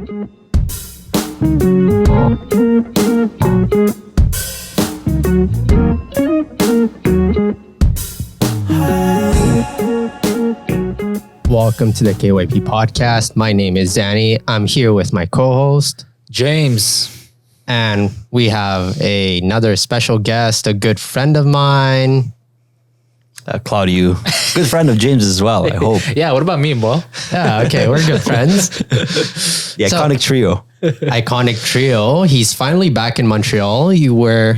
Welcome to the KYP podcast. My name is Dany. I'm here with my co-host, James. and we have another special guest, a good friend of mine. Claudiu, good friend of James as well, I hope. Yeah, what about me, bro? Yeah, okay, we're good friends. The iconic trio Iconic trio. He's finally back in Montreal. You were...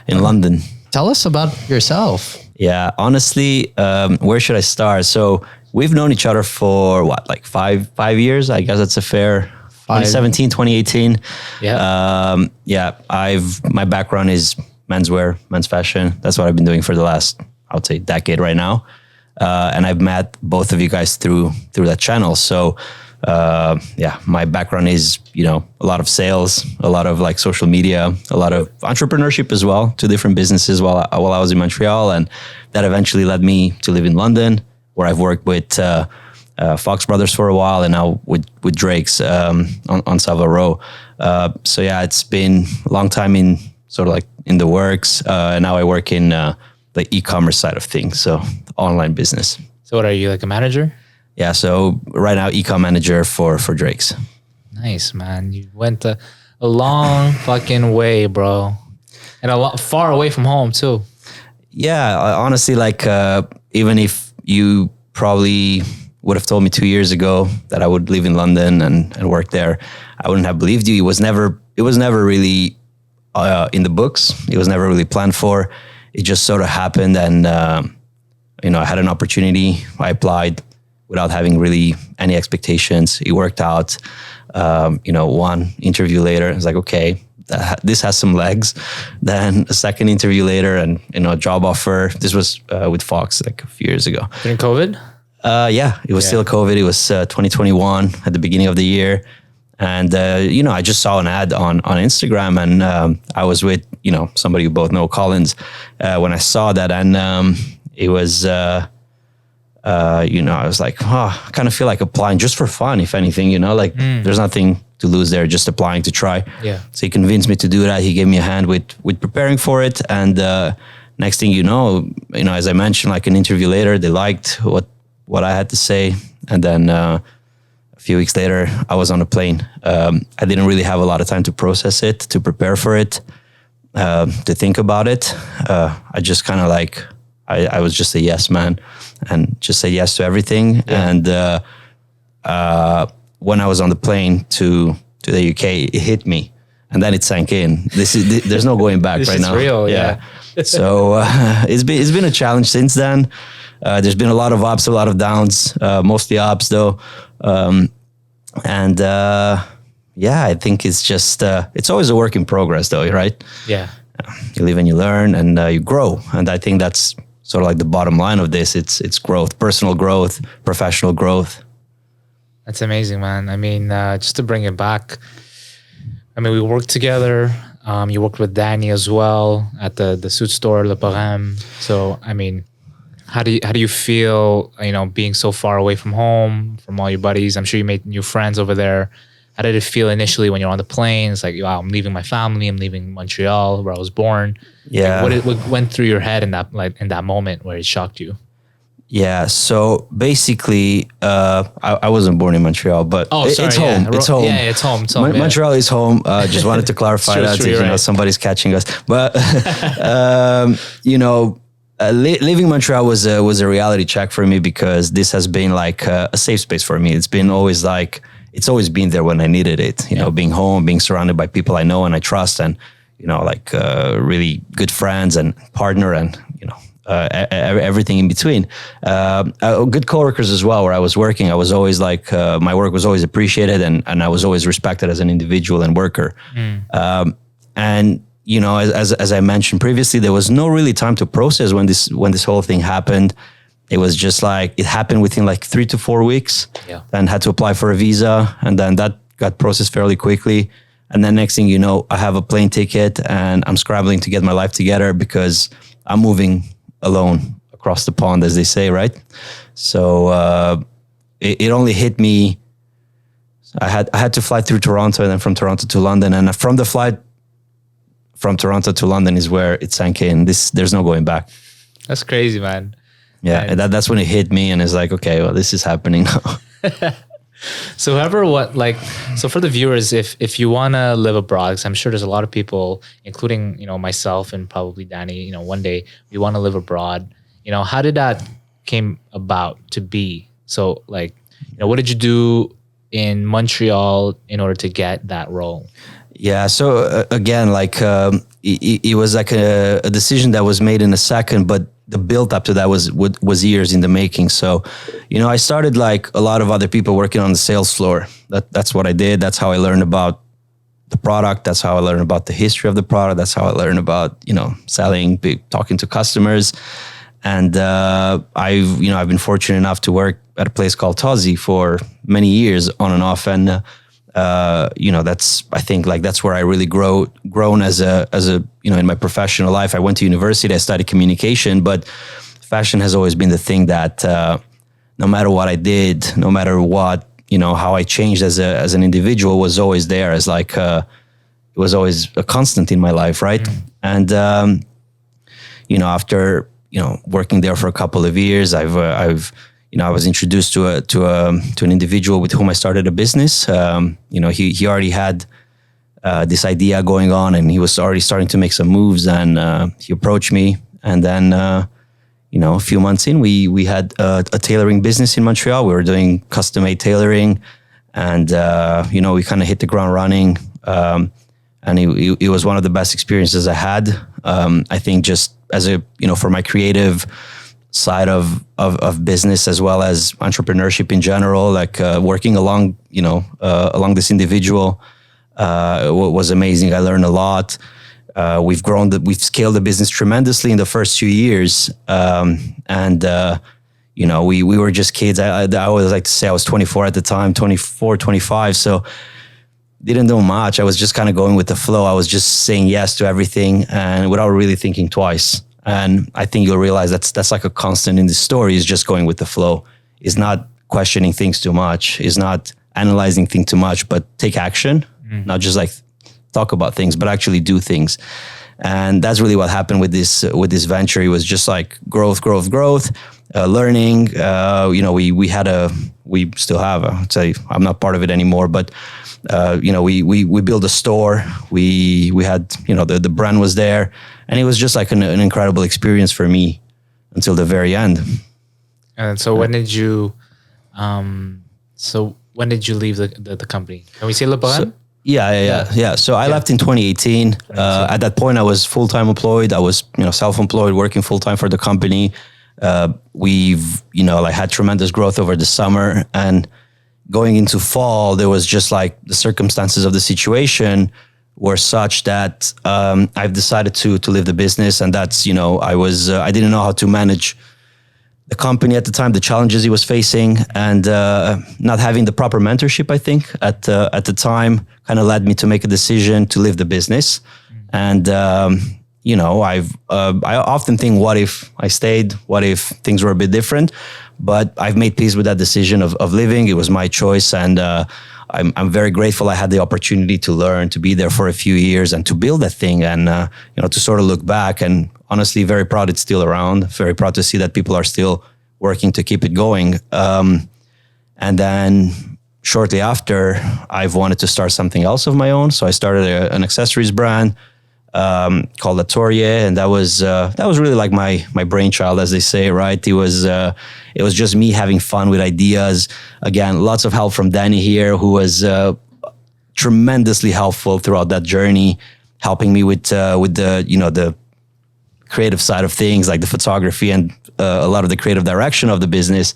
in London. Tell us about yourself. Yeah, honestly, where should I start? So we've known each other for what, like five years? I guess that's a fair 2017, 2018. Yeah. My background is menswear, men's fashion. That's what I've been doing for the last, I would say, decade right now. And I've met both of you guys through that channel. So my background is, a lot of sales, a lot of like social media, a lot of entrepreneurship as well, 2 different businesses while I was in Montreal. And that eventually led me to live in London, where I've worked with Fox Brothers for a while, and now with Drake's on Savile Row. So yeah, it's been a long time in sort of like in the works. And now I work in the e-commerce side of things, so online business. So what are you, like a manager? Yeah, so right now e-com manager for Drake's. Nice, man. You went a long fucking way, bro. And a lot far away from home too. Yeah, honestly, like even if you probably would have told me 2 years ago that I would live in London and work there, I wouldn't have believed you. It was never really in the books. It was never really planned for. It just sort of happened, and I had an opportunity. I applied without having really any expectations. It worked out. One interview later, I was like, okay, this has some legs. Then a second interview later, and a job offer. This was with Fox like a few years ago. During COVID? Yeah, it was still COVID. It was 2021 at the beginning of the year. And, I just saw an ad on Instagram, and I was with, somebody you both know, Collins, when I saw that. And it was, I was like, I kind of feel like applying just for fun, if anything, there's nothing to lose there, just applying to try. Yeah. So he convinced me to do that. He gave me a hand with preparing for it. And next thing you know, as I mentioned, like an interview later, they liked what I had to say. And then a few weeks later, I was on a plane. I didn't really have a lot of time to process it, to prepare for it, to think about it. I just kind of like, I was just a yes man and just say yes to everything. Yeah. And when I was on the plane to the UK, it hit me, and then it sank in. There's no going back right now. This is real, yeah. So it's been a challenge since then. There's been a lot of ups, a lot of downs, mostly ups though. I think it's just, it's always a work in progress though, right? Yeah. You live and you learn, and you grow. And I think that's sort of like the bottom line of this. It's growth, personal growth, professional growth. That's amazing, man. I mean, just to bring it back, we worked together. You worked with Dany as well at the suit store, Le Parem. So, how do you feel, being so far away from home, from all your buddies? I'm sure you made new friends over there. How did it feel initially when you're on the plane? It's like, wow, I'm leaving my family. I'm leaving Montreal, where I was born. Yeah. What went through your head in that moment where it shocked you? Yeah. So basically, I wasn't born in Montreal, but it's home. It's home. Yeah, it's home. Montreal is home. Just wanted to clarify that if somebody's catching us. But leaving Montreal was a reality check for me, because this has been like a safe space for me. It's always been there when I needed it. Being home, being surrounded by people I know and I trust, and really good friends and partner, and everything in between. Good coworkers as well. Where I was working, I was always like, my work was always appreciated, and I was always respected as an individual and worker. And as I mentioned previously, there was no really time to process when this whole thing happened. It was just like, it happened within like 3 to 4 weeks. Yeah. Then had to apply for a visa, and then that got processed fairly quickly. And then next thing you know, I have a plane ticket, and I'm scrambling to get my life together because I'm moving alone across the pond, as they say, right? So it only hit me I had to fly through Toronto, and then from Toronto to London, and from the flight from Toronto to London is where it sank in. There's no going back. That's crazy, man. Yeah, And that's when it hit me, and it's like, okay, well, this is happening now. so so for the viewers, if you want to live abroad, because I'm sure there's a lot of people, including, myself and probably Dany, one day we want to live abroad. How did that came about to be? So what did you do in Montreal in order to get that role? Yeah. So again, it was like a decision that was made in a second, but the build up to that was years in the making. So, I started like a lot of other people working on the sales floor. That's what I did. That's how I learned about the product. That's how I learned about the history of the product. That's how I learned about, selling, talking to customers. And I've been fortunate enough to work at a place called Tozzi for many years on and off. And that's where I really grown as a in my professional life. I went to university, I studied communication, but fashion has always been the thing that no matter what I did, no matter what, how I changed as an individual was always there as it was always a constant in my life, right? And after working there for a couple of years, I was introduced to an individual with whom I started a business. He already had this idea going on, and he was already starting to make some moves. And he approached me, and then a few months in, we had a tailoring business in Montreal. We were doing custom-made tailoring, and we kind of hit the ground running. And it was one of the best experiences I had. I think just as for my creative side of business as well as entrepreneurship in general, working along this individual was amazing. I learned a lot. We've scaled the business tremendously in the first 2 years. We were just kids. I always like to say I was 24 at the time, 24, 25. So didn't know much. I was just kind of going with the flow. I was just saying yes to everything and without really thinking twice. And I think you'll realize that's like a constant in this story, is just going with the flow, is not questioning things too much, is not analyzing things too much, but take action, not just like talk about things, but actually do things. And that's really what happened with this venture. It was just like growth, learning. We still have, I'd say I'm not part of it anymore, but we built a store. We had, the brand was there, and it was just like an incredible experience for me until the very end. And so when did you, leave the company? Can we say Le Baron? Yeah. So I left in 2018. At that point, I was full-time employed. I was, self-employed, working full-time for the company. We've, had tremendous growth over the summer, and going into fall, there was just like the circumstances of the situation were such that I've decided to leave the business. And that's, I didn't know how to manage the company at the time, the challenges he was facing, and not having the proper mentorship, I think, at the time kind of led me to make a decision to leave the business. And, I often think, what if I stayed? What if things were a bit different? But I've made peace with that decision of leaving. It was my choice. And I'm very grateful I had the opportunity to learn, to be there for a few years and to build that thing, and, to sort of look back. And honestly, very proud it's still around. Very proud to see that people are still working to keep it going. And then shortly after, I've wanted to start something else of my own. So I started an accessories brand called Atelier, and that was really like my brainchild, as they say, right? It was just me having fun with ideas. Again, lots of help from Dany here, who was tremendously helpful throughout that journey, helping me with the creative side of things, like the photography and a lot of the creative direction of the business.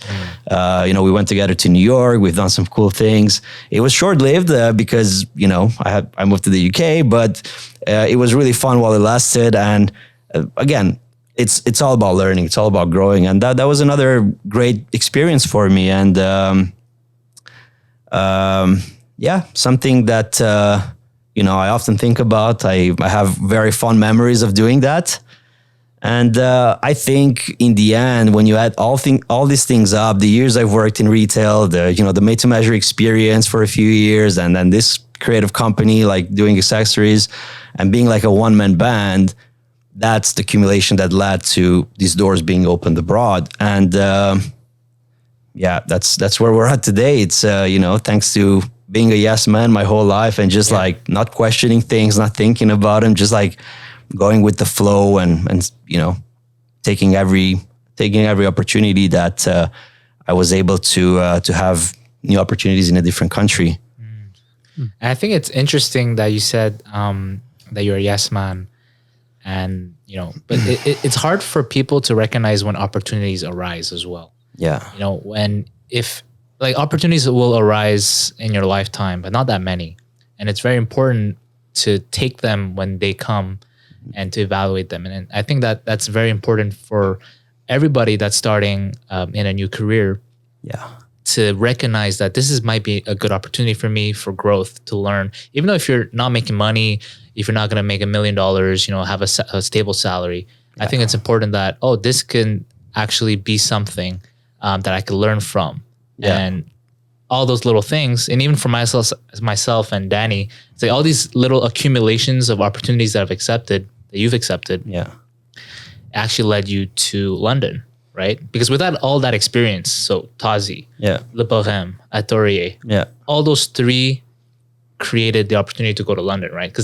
We went together to New York. We've done some cool things. It was short-lived because, I moved to the UK, but it was really fun while it lasted. And again, it's all about learning. It's all about growing. And that was another great experience for me. And something that, I often think about. I have very fond memories of doing that. And I think in the end, when you add all these things up, the years I've worked in retail, the made to measure experience for a few years, and then this creative company like doing accessories and being like a one man band, that's the accumulation that led to these doors being opened abroad. And that's where we're at today. It's thanks to being a yes man my whole life and just like not questioning things, not thinking about them, just like going with the flow and taking every opportunity that I was able to have new opportunities in a different country. And I think it's interesting that you said that you're a yes man, and but it's hard for people to recognize when opportunities arise as well. Yeah, if opportunities will arise in your lifetime, but not that many, and it's very important to take them when they come and to evaluate them. And I think that that's very important for everybody that's starting in a new career. Yeah. To recognize that might be a good opportunity for me for growth, to learn, even though if you're not making money, if you're not going to make $1 million, have a stable salary. Yeah. I think it's important that, this can actually be something that I could learn from. Yeah. And all those little things, and even for myself and Dany, it's like all these little accumulations of opportunities that you've accepted, actually led you to London, right? Because without all that experience, so Tazi, Le Bohème, Atelier, all those three created the opportunity to go to London, right?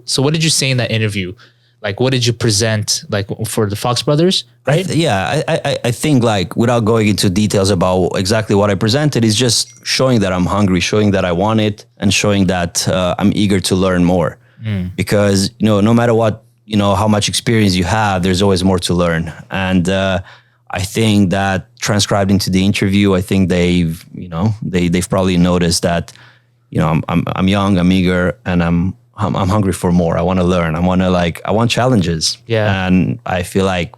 So what did you say in that interview? Like, what did you present, like, for the Fox Brothers, right? I think, like, without going into details about exactly what I presented, is just showing that I'm hungry, showing that I want it, and showing that I'm eager to learn more. Because, no matter what, how much experience you have, there's always more to learn. And I think that transcribed into the interview, I think they've probably noticed that, I'm young, I'm eager, and I'm hungry for more. I want to learn. I want challenges. Yeah. And I feel like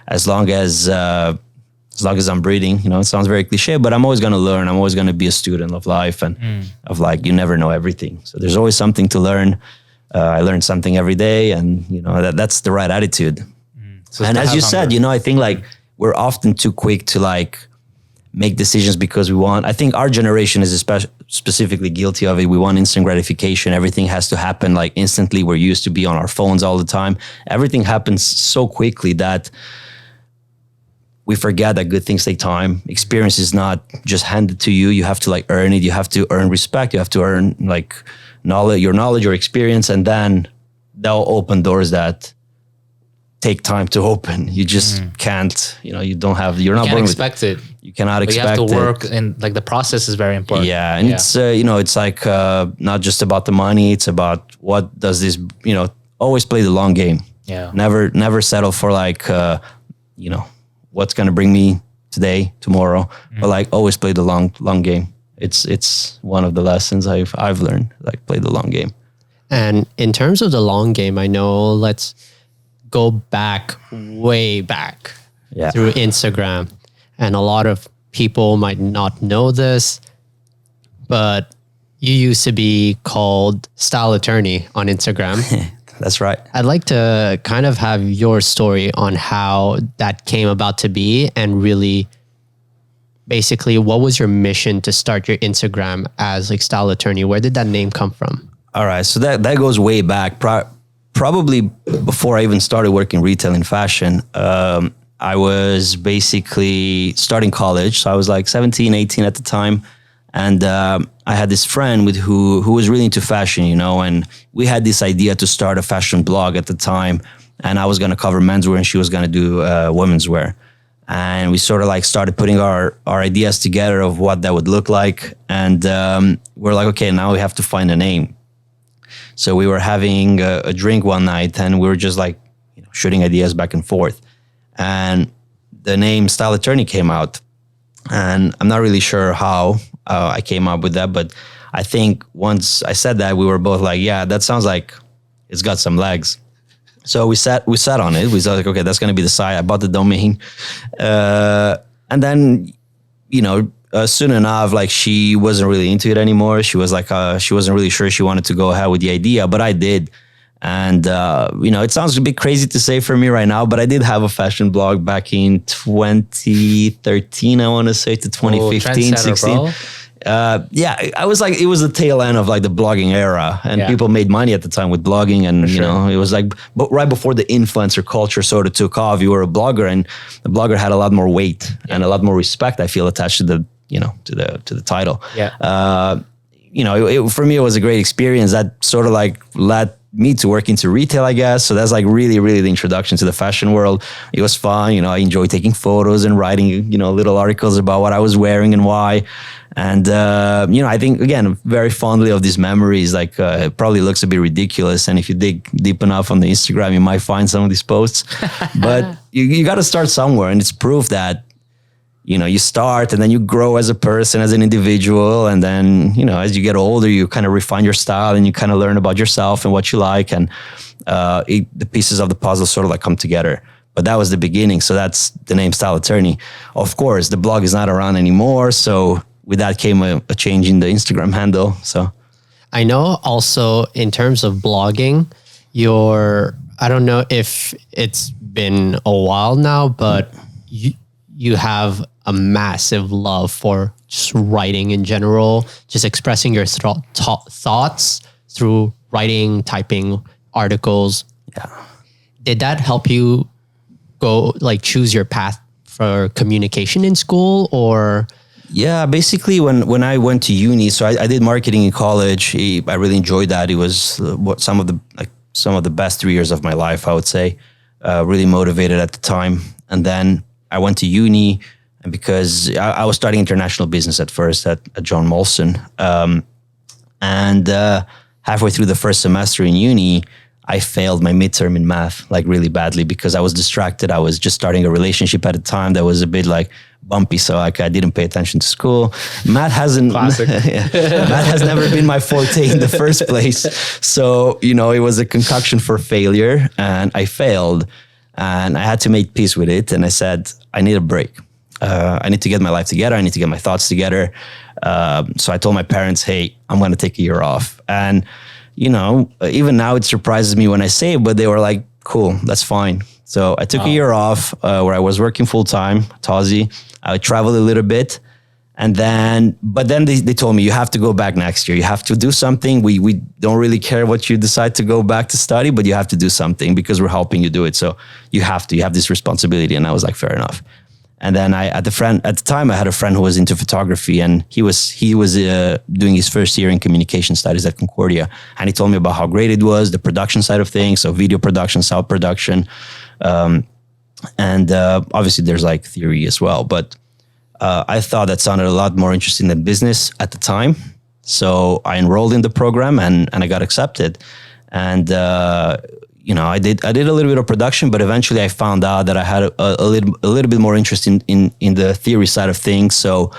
as long as I'm breathing, it sounds very cliche, but I'm always going to learn. I'm always going to be a student of life and of like, you never know everything. So there's always something to learn. I learn something every day, and that's the right attitude. So and as you said, I think like we're often too quick to like make decisions because we want. I think our generation is specifically guilty of it. We want instant gratification. Everything has to happen like instantly. We're used to be on our phones all the time. Everything happens so quickly that we forget that good things take time. Experience is not just handed to you. You have to like earn it. You have to earn respect. You have to earn like your knowledge, your experience, and then they'll open doors that take time to open. You just can't, you're not expect it. You cannot expect it. You have to work, and like the process is very important. Yeah. And it's, it's like not just about the money. It's about what does this, always play the long game. Yeah. Never settle for like, what's going to bring me today, tomorrow, but like always play the long game. It's one of the lessons I've learned, like play the long game. And in terms of the long game, I know, let's go back, way back through Instagram. And a lot of people might not know this, but you used to be called Style Attorney on Instagram. That's right. I'd like to kind of have your story on how that came about to be, and really basically what was your mission to start your Instagram as like Style Attorney? Where did that name come from? All right. So that goes way back. Probably before I even started working retail in fashion. I was basically starting college. So I was like 17, 18 at the time. And I had this friend who was really into fashion, and we had this idea to start a fashion blog at the time. And I was going to cover menswear and she was going to do women's wear. And we sort of like started putting our ideas together of what that would look like. And we're like, okay, now we have to find a name. So we were having a drink one night and we were just like shooting ideas back and forth. And the name Style Attorney came out. And I'm not really sure how I came up with that, but I think once I said that, we were both like, yeah, that sounds like it's got some legs. So we sat on it. We thought like, okay, that's going to be the site. I bought the domain. And then, soon enough, like she wasn't really into it anymore. She was like, she wasn't really sure she wanted to go ahead with the idea, but I did. And, it sounds a bit crazy to say for me right now, but I did have a fashion blog back in 2013, I want to say, to 2015, 16. Bro. I was like, it was the tail end of like the blogging era, and people made money at the time with blogging. And, it was like, but right before the influencer culture sort of took off, you were a blogger, and the blogger had a lot more weight and a lot more respect, I feel, attached to the, to the title. For me, it was a great experience that sort of like led me to work into retail, I guess. So that's like really, really the introduction to the fashion world. It was fun. I enjoyed taking photos and writing, little articles about what I was wearing and why. And, I think, again, very fondly of these memories. Like, it probably looks a bit ridiculous. And if you dig deep enough on the Instagram, you might find some of these posts. But you got to start somewhere. And it's proof that, you start and then you grow as a person, as an individual. And then, as you get older, you kind of refine your style and you kind of learn about yourself and what you like. And the pieces of the puzzle sort of like come together. But that was the beginning. So that's the name Style Attorney. Of course, the blog is not around anymore. So with that came a change in the Instagram handle. So I know also in terms of blogging, I don't know if it's been a while now, but you have a massive love for just writing in general, just expressing your thoughts through writing, typing articles. Yeah. Did that help you go like choose your path for communication in school, or? Yeah, basically when I went to uni, so I did marketing in college. I really enjoyed that. It was some of the best 3 years of my life, I would say. Really motivated at the time. And then I went to uni, and because I was studying international business at first at John Molson. And halfway through the first semester in uni, I failed my midterm in math, like really badly, because I was distracted. I was just starting a relationship at a time that was a bit like bumpy, so I didn't pay attention to school. Math math has never been my forte in the first place. So, it was a concoction for failure, and I failed, and I had to make peace with it. And I said, I need a break. I need to get my life together. I need to get my thoughts together. So I told my parents, hey, I'm going to take a year off. And, even now it surprises me when I say it, but they were like, cool, that's fine. So I took a year off where I was working full time, Tazi. I traveled a little bit. But then they told me, you have to go back next year. You have to do something. We don't really care what you decide to go back to study, but you have to do something because we're helping you do it. So you have this responsibility. And I was like, fair enough. And then at the time I had a friend who was into photography, and he was doing his first year in communication studies at Concordia. And he told me about how great it was, the production side of things. So video production, sound production. Obviously there's like theory as well, but I thought that sounded a lot more interesting than business at the time. So I enrolled in the program and I got accepted. And, I did a little bit of production, but eventually I found out that I had a little bit more interest in the theory side of things. So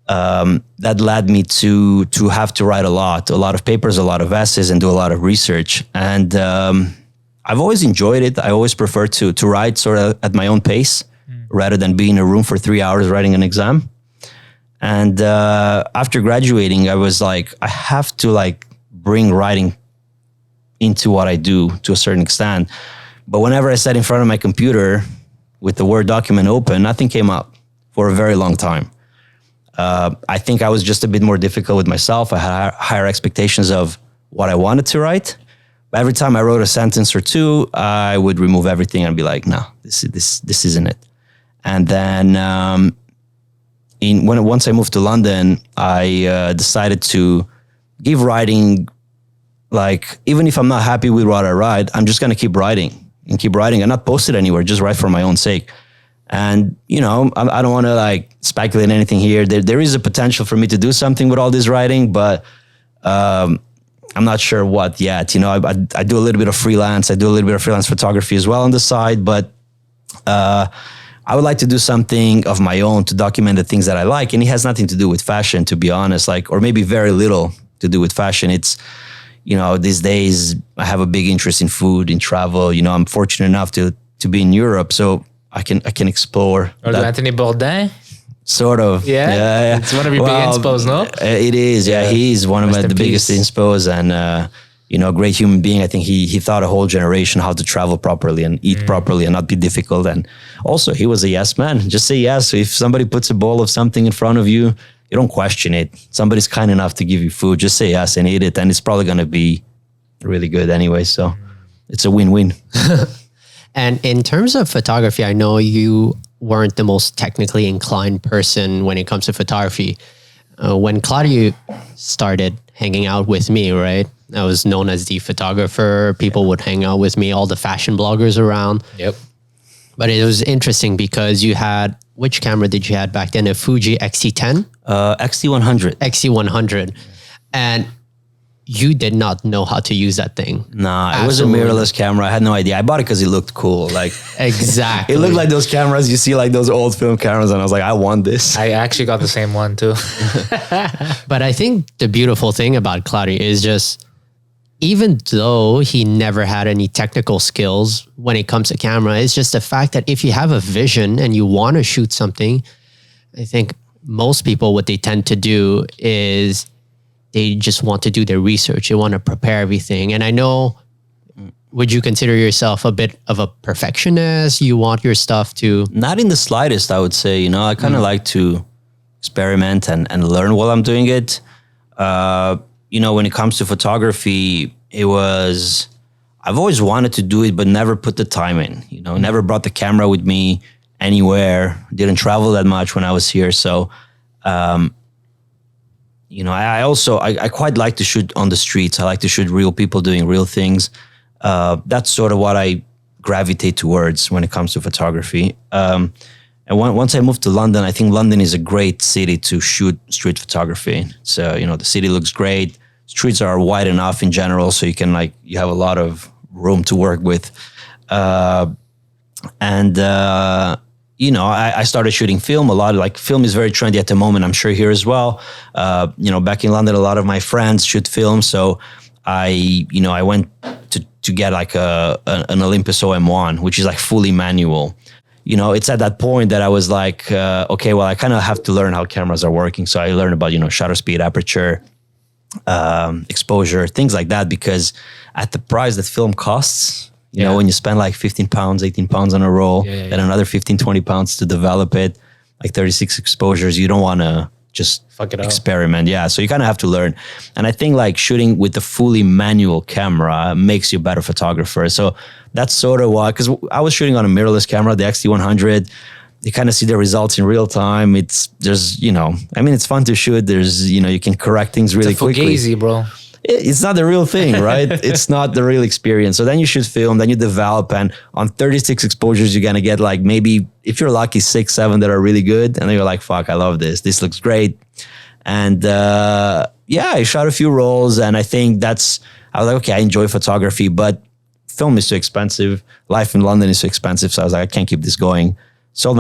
that led me to have to write a lot of papers, a lot of essays, and do a lot of research. And I've always enjoyed it. I always prefer to write sort of at my own pace rather than be in a room for 3 hours writing an exam. And after graduating, I was like, I have to like bring writing into what I do to a certain extent. But whenever I sat in front of my computer with the Word document open, nothing came up for a very long time. I think I was just a bit more difficult with myself. I had higher expectations of what I wanted to write. But every time I wrote a sentence or two, I would remove everything and be like, no, this isn't it. And then once I moved to London, I decided to give writing, like, even if I'm not happy with what I write, I'm just going to keep writing and not post it anywhere, just write for my own sake. And, I don't want to like speculate anything here. There is a potential for me to do something with all this writing, but I'm not sure what yet. I do a little bit of freelance. I do a little bit of freelance photography as well on the side, but I would like to do something of my own to document the things that I like. And it has nothing to do with fashion, to be honest, or maybe very little to do with fashion. It's, these days I have a big interest in food, in travel. I'm fortunate enough to be in Europe, so I can explore. Anthony Bourdain? Sort of. Yeah. It's one of your big inspos, no? It is. Yeah. He's one of the biggest inspos. And great human being. I think he taught a whole generation how to travel properly and eat properly and not be difficult. And also he was a yes man. Just say yes. So if somebody puts a bowl of something in front of you, you don't question it. Somebody's kind enough to give you food. Just say yes and eat it. And it's probably going to be really good anyway. So it's a win-win. And in terms of photography, I know you weren't the most technically inclined person when it comes to photography. When Claudiu started hanging out with me, right? I was known as the photographer. People would hang out with me, all the fashion bloggers around. Yep. But it was interesting because you had, which camera did you have back then? A Fuji XT10? XT100. XT100. And you did not know how to use that thing. Nah, it was a mirrorless camera. I had no idea. I bought it because it looked cool. Like exactly. It looked like those cameras you see, like those old film cameras, and I was like, I want this. I actually got the same one too. But I think the beautiful thing about Claudiu is just, even though he never had any technical skills when it comes to camera, it's just the fact that if you have a vision and you want to shoot something, I think most people, what they tend to do is they just want to do their research. They want to prepare everything. And I know, would you consider yourself a bit of a perfectionist? You want your stuff to... Not in the slightest, I would say. I kind of like to experiment and learn while I'm doing it. When it comes to photography, I've always wanted to do it, but never put the time in. Never brought the camera with me anywhere. Didn't travel that much when I was here. So... I quite like to shoot on the streets. I like to shoot real people doing real things. That's sort of what I gravitate towards when it comes to photography. And once I moved to London, I think London is a great city to shoot street photography. So, the city looks great. Streets are wide enough in general, so you have a lot of room to work with. I started shooting film a lot. Like, film is very trendy at the moment. I'm sure here as well. Back in London, a lot of my friends shoot film. So I went to get like an Olympus OM1, which is like fully manual. It's at that point that I was like, okay, well, I kind of have to learn how cameras are working. So I learned about, shutter speed, aperture, exposure, things like that, because at the price that film costs, when you spend like 15 pounds, 18 pounds on a roll, and another 15, 20 pounds to develop it, like 36 exposures, you don't want to just fuck it up. Experiment. Yeah. So you kind of have to learn. And I think like shooting with the fully manual camera makes you a better photographer. So that's sort of why, because I was shooting on a mirrorless camera, the XT100. You kind of see the results in real time. It's just, it's fun to shoot. There's, you can correct things really quickly. It's a fugazi, bro. It's not the real thing, right? It's not the real experience. So then you shoot film, then you develop, and on 36 exposures, you're going to get like maybe, if you're lucky, 6, 7 that are really good. And then you're like, fuck, I love this. This looks great. And I shot a few rolls, and I was like, okay, I enjoy photography, but film is too expensive. Life in London is too expensive. So I was like, I can't keep this going. Sold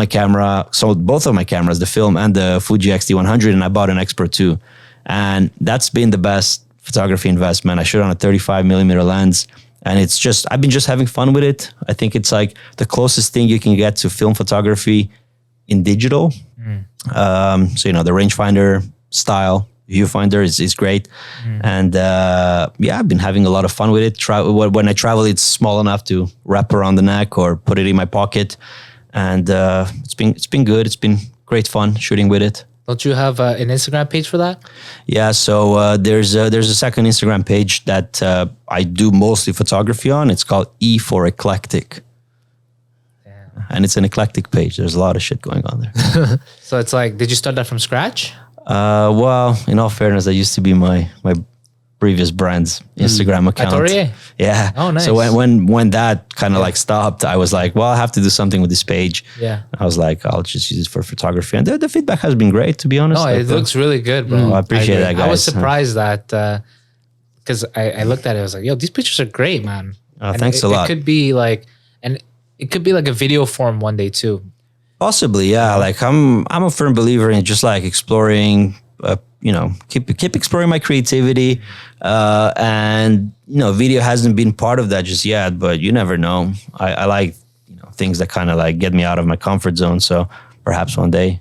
both of my cameras, the film and the Fuji X-T100, and I bought an X-Pro 2. And that's been the best photography investment. I shoot on a 35mm lens, and I've been just having fun with it. I think it's like the closest thing you can get to film photography in digital. The rangefinder style viewfinder is great. And I've been having a lot of fun with it. When I travel, it's small enough to wrap around the neck or put it in my pocket. And it's been good. It's been great fun shooting with it. Don't you have an Instagram page for that? Yeah, so there's a second Instagram page that I do mostly photography on. It's called E for Eclectic. Damn. And it's an eclectic page. There's a lot of shit going on there. So it's like, did you start that from scratch? Well, in all fairness, that used to be my previous brand's Instagram account. Atorie? Yeah. Oh, nice. So when that kind of like stopped, I was like, well, I have to do something with this page. Yeah. I was like, I'll just use it for photography. And the feedback has been great, to be honest. No, it looks really good, bro. I appreciate that, guys. I was surprised that, because I looked at it, I was like, yo, these pictures are great, man. Thanks a lot. It could be like a video form one day too. Possibly, yeah. Like I'm a firm believer in just like exploring, keep exploring my creativity. And video hasn't been part of that just yet, but you never know. I like, things that kind of like get me out of my comfort zone. So perhaps one day.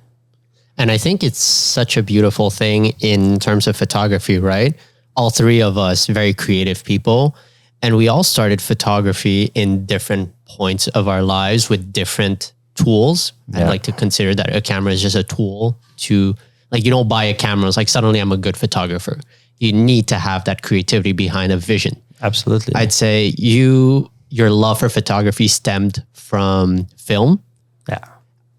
And I think it's such a beautiful thing in terms of photography, right? all three of us very creative people, and we all started photography in different points of our lives with different tools. I'd like to consider that a camera is just a tool to, like, you don't buy a camera, it's like suddenly I'm a good photographer. You need to have that creativity behind a vision. Absolutely. I'd say your love for photography stemmed from film. Yeah.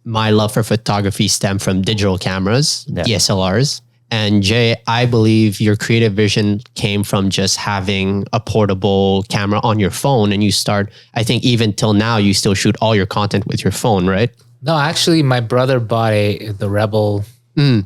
My love for photography stemmed from digital cameras, DSLRs. And Jay, I believe your creative vision came from just having a portable camera on your phone, and you start, I think even till now, you still shoot all your content with your phone, right? No, actually, my brother bought the Rebel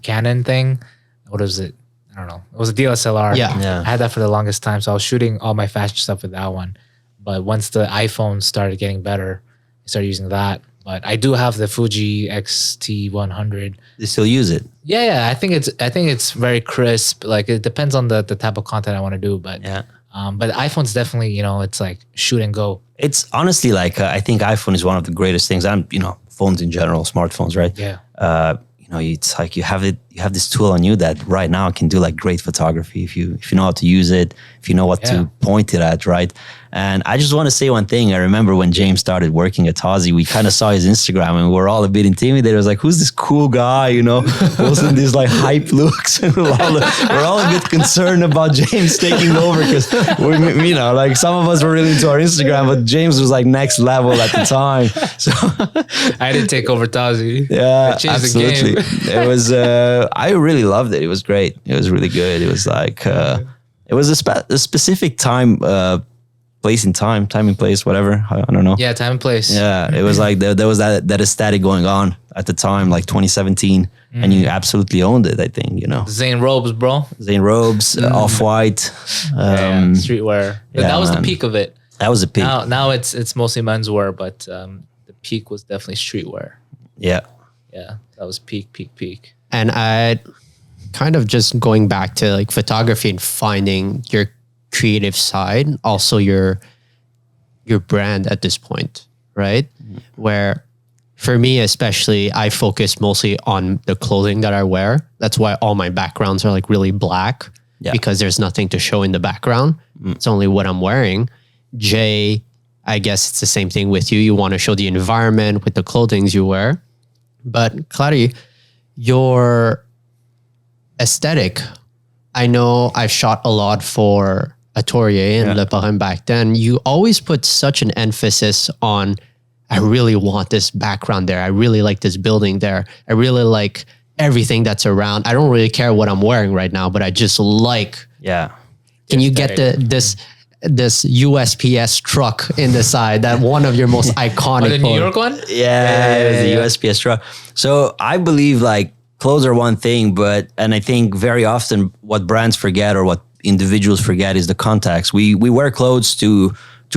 Canon thing. What was it? I don't know. It was a DSLR. Yeah. I had that for the longest time, so I was shooting all my fashion stuff with that one. But once the iPhone started getting better, I started using that. But I do have the Fuji X-T100. You still use it? Yeah. I think it's very crisp. Like, it depends on the type of content I want to do. But but the iPhone's definitely, it's like shoot and go. It's honestly like I think iPhone is one of the greatest things. And phones in general, smartphones, right? Yeah. It's like you have this tool on you that right now can do like great photography if you know how to use it, if you know what to point it at, right? And I just want to say one thing. I remember when James started working at Tazi, we kind of saw his Instagram and we were all a bit intimidated. It was like, who's this cool guy, posting these like hype looks? And we're all a bit concerned about James taking over because like some of us were really into our Instagram, but James was like next level at the time. So I didn't take over Tazi. Yeah, I changed absolutely. the game. It was, I really loved it. It was great. It was really good. It was like, it was a specific time, place and time and place, whatever. I don't know. Yeah, time and place. Yeah, it was like there was that aesthetic going on at the time, like 2017, and you absolutely owned it. I think Zane robes, bro. Zane robes, off-white, streetwear. That was the peak of it. That was the peak. Now it's mostly menswear, but the peak was definitely streetwear. Yeah, that was peak. And I kind of just going back to like photography and finding your creative side, also your brand at this point, right? Where for me especially, I focus mostly on the clothing that I wear. That's why all my backgrounds are like really black, because there's nothing to show in the background. It's only what I'm wearing. Jay, I guess it's the same thing with you. You want to show the environment with the clothing you wear. But Claudiu, your aesthetic, I know I've shot a lot for Atelier and Le Parrain back then. You always put such an emphasis on, I really want this background there. I really like this building there. I really like everything that's around. I don't really care what I'm wearing right now, but I just like. Yeah. Can you get this USPS truck in the side, that one of your most iconic. The New York one? Yeah, it was the USPS truck. So I believe like clothes are one thing, and I think very often what brands forget or what individuals forget is the context. We wear clothes to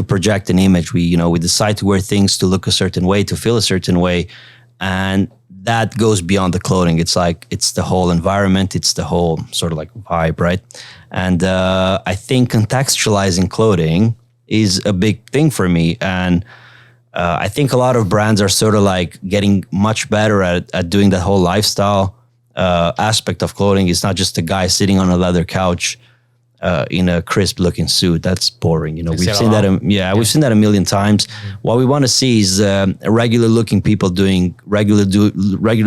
project an image. We decide to wear things to look a certain way, to feel a certain way, and that goes beyond the clothing. It's like it's the whole environment. It's the whole sort of like vibe, right? And I think contextualizing clothing is a big thing for me. And I think a lot of brands are sort of like getting much better at doing that whole lifestyle aspect of clothing. It's not just a guy sitting on a leather couch in a crisp looking suit. That's boring. We've seen that. We've seen that a million times. What we want to see is regular looking people doing regular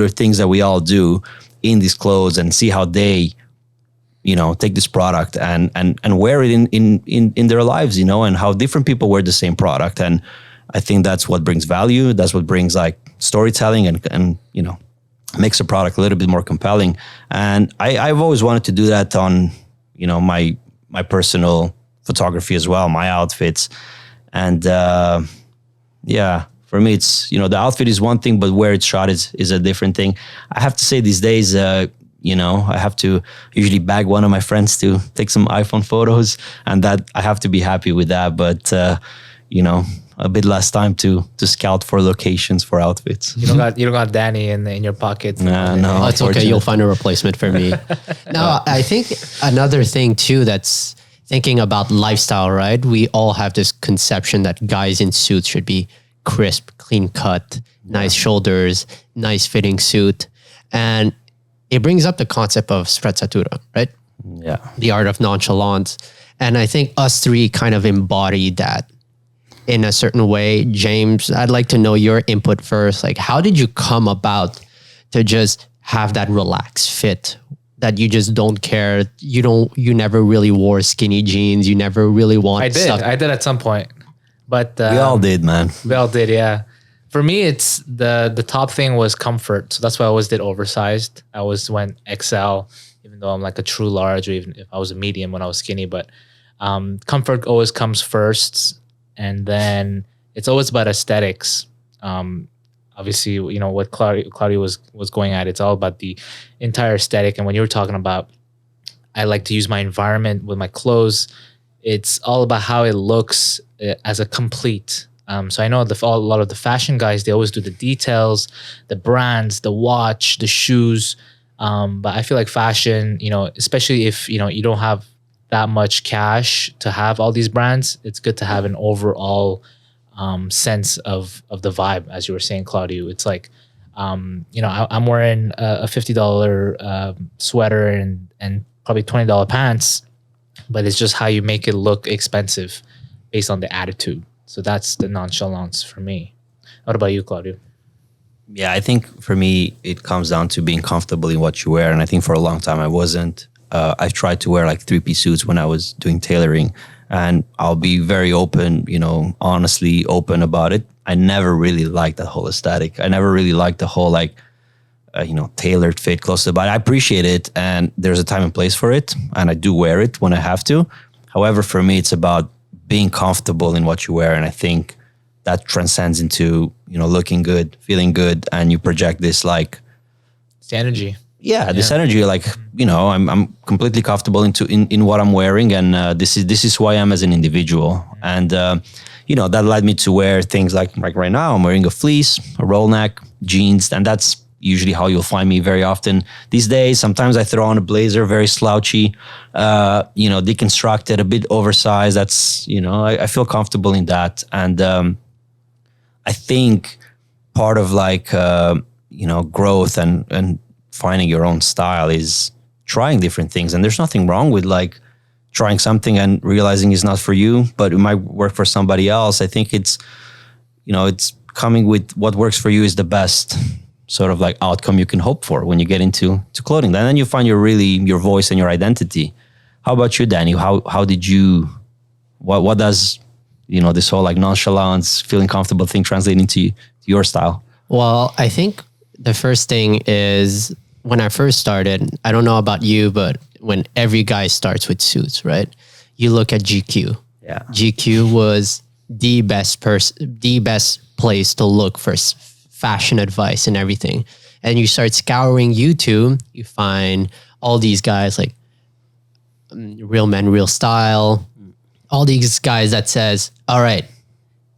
things that we all do in these clothes, and see how they, take this product and wear it in their lives, and how different people wear the same product. And I think that's what brings value. That's what brings like storytelling and makes a product a little bit more compelling. And I've always wanted to do that on, my personal photography as well, my outfits. And for me, it's, the outfit is one thing, but where it's shot is a different thing. I have to say these days, I have to usually bag one of my friends to take some iPhone photos, and that I have to be happy with that. But, a bit less time to scout for locations for outfits. You don't got Dany in your pocket. No, it's okay. You'll find a replacement for me. Now, I think another thing too, that's thinking about lifestyle, right? We all have this conception that guys in suits should be crisp, clean cut, nice shoulders, nice fitting suit. And it brings up the concept of sprezzatura, right? Yeah. The art of nonchalance. And I think us three kind of embodied that in a certain way. James, I'd like to know your input first. Like, how did you come about to just have that relaxed fit that you just don't care? You never really wore skinny jeans. You never really want stuff. I did at some point, but We all did, man. we all did. Yeah. For me, it's the top thing was comfort. So that's why I always did oversized. I always went XL, even though I'm like a true large, or even if I was a medium when I was skinny. But comfort always comes first, and then it's always about aesthetics. Obviously, you know what Claudiu was going at. It's all about the entire aesthetic. And when you were talking about, I like to use my environment with my clothes. It's all about how it looks as a complete. So I know a lot of the fashion guys, they always do the details, the brands, the watch, the shoes. But I feel like fashion, you know, especially if, you know, you don't have that much cash to have all these brands, it's good to have an overall sense of the vibe, as you were saying, Claudiu. It's like, you know, I'm wearing a $50 sweater and probably $20 pants, but it's just how you make it look expensive based on the attitude. So that's the nonchalance for me. What about you, Claudiu? Yeah, I think for me, it comes down to being comfortable in what you wear. And I think for a long time I wasn't. I tried to wear like 3-piece suits when I was doing tailoring. And I'll be very open, you know, honestly open about it. I never really liked that whole aesthetic. I never really liked the whole like, you know, tailored fit close to the body. I appreciate it. And there's a time and place for it. And I do wear it when I have to. However, for me, it's about being comfortable in what you wear. And I think that transcends into, you know, looking good, feeling good. And you project this like... It's the energy. Yeah, this energy, like, you know, I'm completely comfortable in what I'm wearing, and this is who I am as an individual. And you know, that led me to wear things like right now I'm wearing a fleece, a roll neck, jeans, and that's usually how you'll find me very often these days. Sometimes I throw on a blazer, very slouchy, you know, deconstructed, a bit oversized. That's, you know, I feel comfortable in that, and I think part of like you know, growth and finding your own style is trying different things. And there's nothing wrong with like trying something and realizing it's not for you, but it might work for somebody else. I think it's, you know, it's coming with what works for you is the best sort of like outcome you can hope for when you get into clothing. And then you find your voice and your identity. How about you, Dany? How did you, what does, you know, this whole like nonchalance, feeling comfortable thing translate into your style? Well, I think the first thing is, when I first started, I don't know about you, but when every guy starts with suits, right? You look at GQ. Yeah. GQ was the best place to look for fashion advice and everything. And you start scouring YouTube, you find all these guys like Real Men, Real Style, all these guys that says, all right,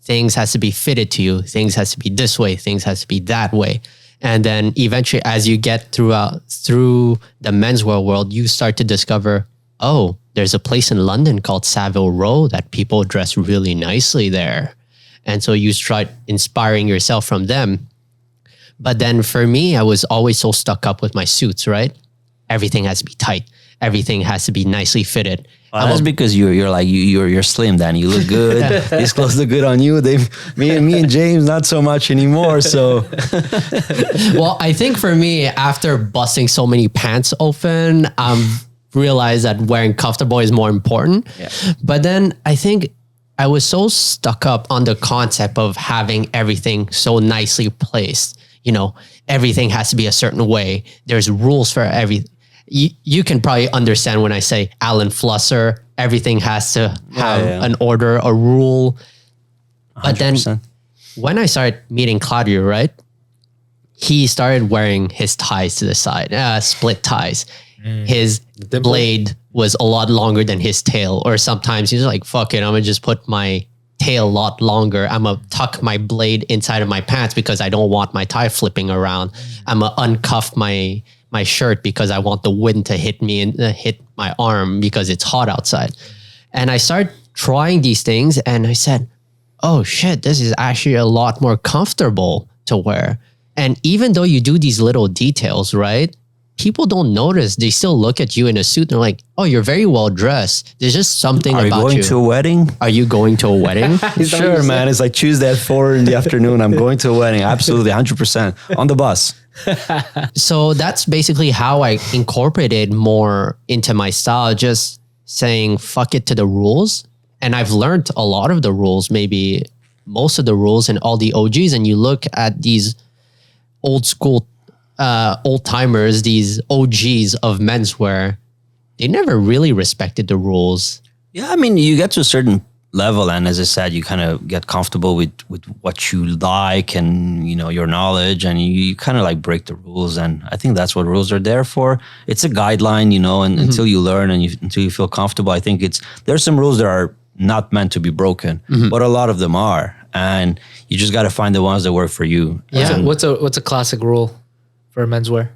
things has to be fitted to you. Things has to be this way. Things has to be that way. And then eventually, as you get through the menswear world, you start to discover, oh, there's a place in London called Savile Row that people dress really nicely there. And so you start inspiring yourself from them. But then for me, I was always so stuck up with my suits, right? Everything has to be tight. Everything has to be nicely fitted. That's because you're slim, Dany. You look good. These clothes look good on you. Me and James, not so much anymore. So, well, I think for me, after busting so many pants open, realized that wearing comfortable is more important. Yeah. But then I think I was so stuck up on the concept of having everything so nicely placed. You know, everything has to be a certain way. There's rules for everything. You can probably understand when I say Alan Flusser, everything has to have an order, a rule. 100%. But then when I started meeting Claudiu, right, he started wearing his ties to the side, split ties. His blade was a lot longer than his tail. Or sometimes he's like, fuck it, I'm going to just put my tail a lot longer. I'm going to tuck my blade inside of my pants because I don't want my tie flipping around. I'm going to uncuff my shirt because I want the wind to hit me and hit my arm because it's hot outside. And I started trying these things and I said, oh shit, this is actually a lot more comfortable to wear. And even though you do these little details, right? people don't notice. They still look at you in a suit and they're like, oh, you're very well dressed. There's just something Are you about going you. to a wedding? Are you going to a wedding? Sure, man. It's like Tuesday at 4 in the afternoon. I'm going to a wedding. Absolutely, 100% on the bus. So that's basically how I incorporated more into my style, just saying fuck it to the rules. And I've learned a lot of the rules, maybe most of the rules and all the OGs. And you look at these old school, old timers, these OGs of menswear, they never really respected the rules. Yeah, I mean, you get to a certain level, and as I said, you kind of get comfortable with what you like and, you know, your knowledge, and you kind of like break the rules. And I think that's what rules are there for. It's a guideline, you know, and until you learn and until you feel comfortable, I think there's some rules that are not meant to be broken, but a lot of them are, and you just got to find the ones that work for you. Yeah. So what's a classic rule for menswear?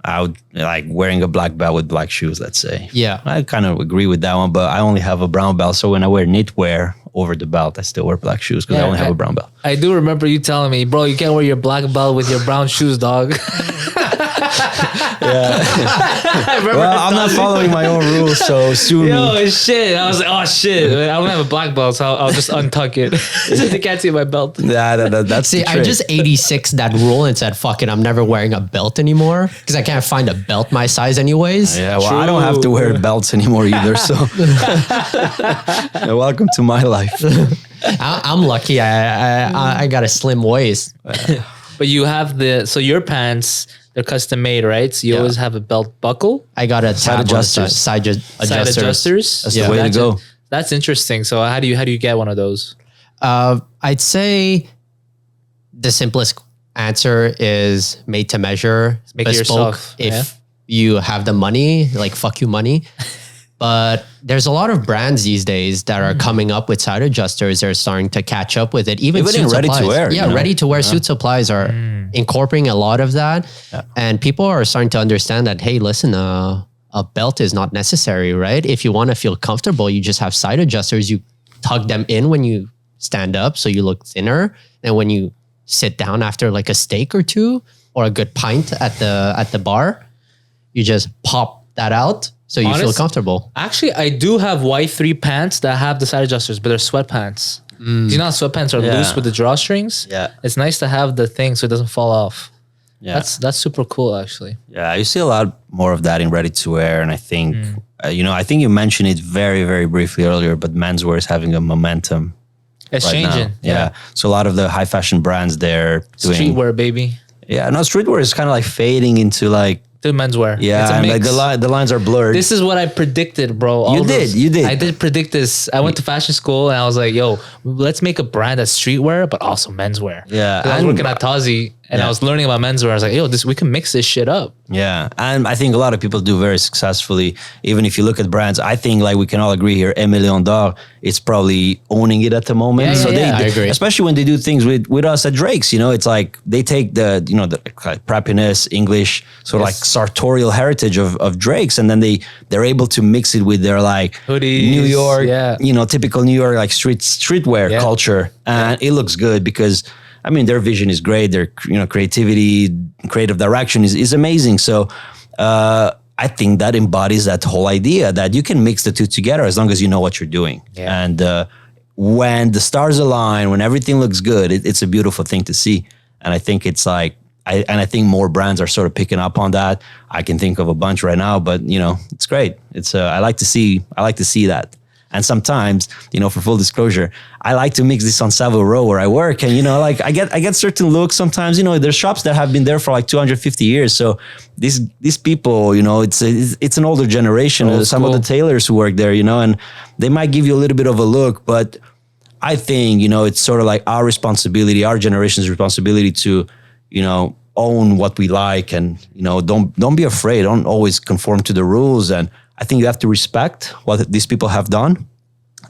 I would like wearing a black belt with black shoes, let's say. Yeah. I kind of agree with that one, but I only have a brown belt. So when I wear knitwear over the belt, I still wear black shoes because I only have a brown belt. I do remember you telling me, bro, you can't wear your black belt with your brown shoes, dog. Well, I'm not following my own rules, so sue me. Yo, shit. I was like, oh, shit. I don't have a black belt, so I'll just untuck it. They can't see my belt. Yeah, that's See, the I trick. just 86 that rule and said, fuck it, I'm never wearing a belt anymore because I can't find a belt my size anyways. Yeah, well, I don't have to wear belts anymore either, so welcome to my life. I'm lucky. I got a slim waist. But you have so your pants, they're custom made, right? So you always have a belt buckle, I got a Side tab adjusters. side side adjusters. That's the way to go. That's interesting. So how do you get one of those? I'd say the simplest answer is made to measure, Make it bespoke. yourself, If you have the money, like fuck you money. But there's a lot of brands these days that are coming up with side adjusters. They're starting to catch up with it. Even in suit ready to supplies. wear, Yeah, you know? ready to wear suit supplies are incorporating a lot of that. Yeah. And people are starting to understand that, hey, listen, a belt is not necessary, right? If you want to feel comfortable, you just have side adjusters. You tug them in when you stand up so you look thinner. And when you sit down after like a steak or two or a good pint at the bar, you just pop that out so you feel comfortable. Actually, I do have Y3 pants that have the side adjusters, but they're sweatpants. Do you know how sweatpants are loose with the drawstrings? Yeah. It's nice to have the thing so it doesn't fall off. Yeah. That's super cool, actually. Yeah, you see a lot more of that in ready to wear, and I think I think you mentioned it very, very briefly earlier, but menswear is having a momentum. It's right now. changing. Yeah. So a lot of the high fashion brands, they're doing Streetwear, baby. Yeah, no, streetwear is kind of like fading into like To menswear. yeah, It's a and mix. like the lines are blurred. This is what I predicted, bro. You did. I did predict this. I went to fashion school and I was like, yo, let's make a brand that's streetwear, but also menswear. Yeah, 'Cause I was and- working at Tazi and I was learning about menswear. I was like, yo, we can mix this shit up. Yeah, and I think a lot of people do very successfully. Even if you look at brands, I think like we can all agree here, Emilion d'Or is probably owning it at the moment. Yeah, so yeah, I agree. especially when they do things with us at Drake's. You know, it's like they take the the like preppiness, English, sort of like sartorial heritage of Drake's, and then they're able to mix it with their like Hoodies, New York, yeah. typical New York like streetwear Yeah. culture, and it looks good because. I mean, their vision is great. Their creativity, creative direction is amazing. So I think that embodies that whole idea that you can mix the two together as long as you know what you're doing. Yeah. And when the stars align, when everything looks good, it's a beautiful thing to see. And I think it's like, I think more brands are sort of picking up on that. I can think of a bunch right now, but it's great. It's I like to see that. And sometimes, for full disclosure, I like to mix this on Savile Row where I work. And, like I get certain looks sometimes, there's shops that have been there for like 250 years. So these people, it's an older generation. Some of the tailors who work there, and they might give you a little bit of a look, but I think, it's sort of like our responsibility, our generation's responsibility to, own what we like and, don't be afraid. Don't always conform to the rules. And I think you have to respect what these people have done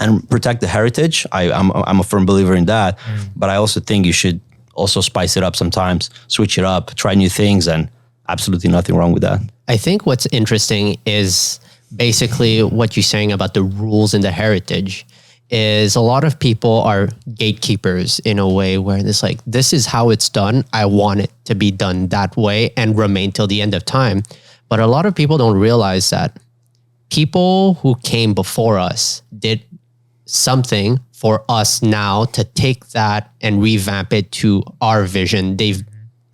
and protect the heritage. I'm a firm believer in that. But I also think you should also spice it up sometimes, switch it up, try new things, and absolutely nothing wrong with that. I think what's interesting is basically what you're saying about the rules and the heritage is a lot of people are gatekeepers in a way where it's like, this is how it's done. I want it to be done that way and remain till the end of time. But a lot of people don't realize that people who came before us did something for us now to take that and revamp it to our vision. They've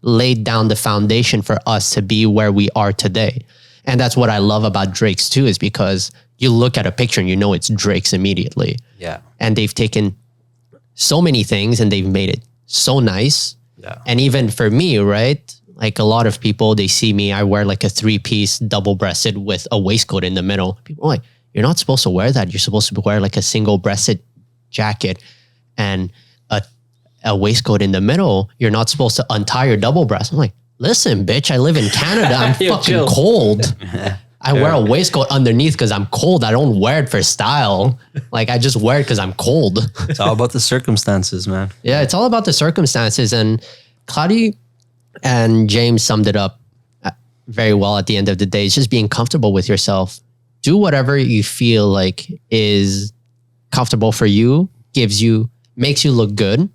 laid down the foundation for us to be where we are today. And that's what I love about Drake's too, is because you look at a picture and you know it's Drake's immediately. Yeah. And they've taken so many things and they've made it so nice. Yeah. And even for me, right? Like a lot of people, they see me, I wear like a 3-piece double-breasted with a waistcoat in the middle. People are like, you're not supposed to wear that. You're supposed to wear like a single-breasted jacket and a waistcoat in the middle. You're not supposed to untie your double breast. I'm like, listen, bitch, I live in Canada. I'm fucking cold. I wear a waistcoat underneath because I'm cold. I don't wear it for style. Like I just wear it because I'm cold. It's all about the circumstances, man. Yeah, it's all about the circumstances. And Claudiu and James summed it up very well at the end of the day. It's just being comfortable with yourself. Do whatever you feel like is comfortable for you, makes you look good,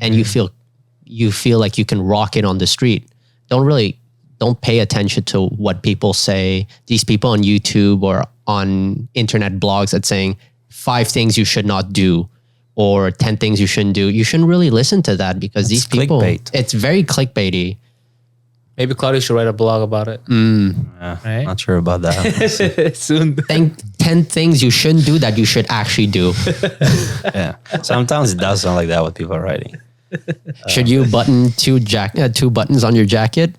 and you feel like you can rock it on the street. Don't pay attention to what people say. These people on YouTube or on internet blogs that saying 5 things you should not do or 10 things you shouldn't do. You shouldn't really listen to that because these people, it's very clickbaity. Maybe Claudiu should write a blog about it. Yeah, Right? Not sure about that. Soon. 10 things you shouldn't do that you should actually do. Yeah. Sometimes it does sound like that what people are writing. Should you button 2 buttons on your jacket?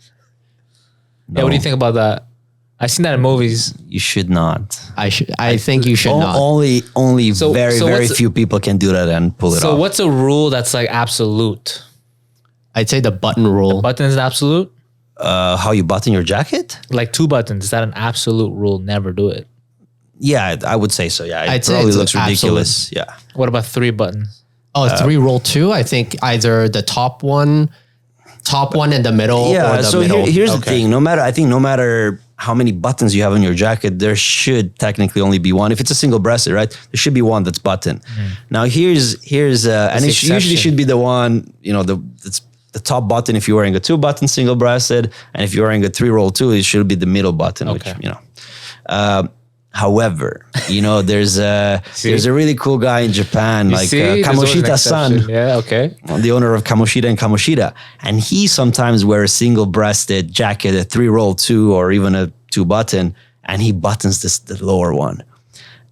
Yeah, what do you think about that? I've seen that in movies. You should not. I think you should not. Only very what's few people can do that and pull it off. So what's a rule that's like absolute? I'd say the button rule. Button is absolute? How you button your jacket? Like 2 buttons. Is that an absolute rule? Never do it. Yeah, I would say so. Yeah, I'd it say probably it's looks ridiculous. Yeah. What about 3 buttons? Oh, 3 roll 2. I think either the top one in the middle or Yeah. the So middle. here's the thing. No matter how many buttons you have on your jacket, there should technically only be one. If it's a single breasted, right? There should be one that's buttoned. Now here's and it usually should be the one, that's the top button if you're wearing a 2-button single breasted, and if you're wearing a 3 roll 2, it should be the middle button, which however, there's a really cool guy in Japan, Kamoshida-san. Yeah, okay. The owner of Kamoshida and Kamoshida. And he sometimes wears a single-breasted jacket, a 3 roll 2, or even a 2-button, and he buttons the lower one.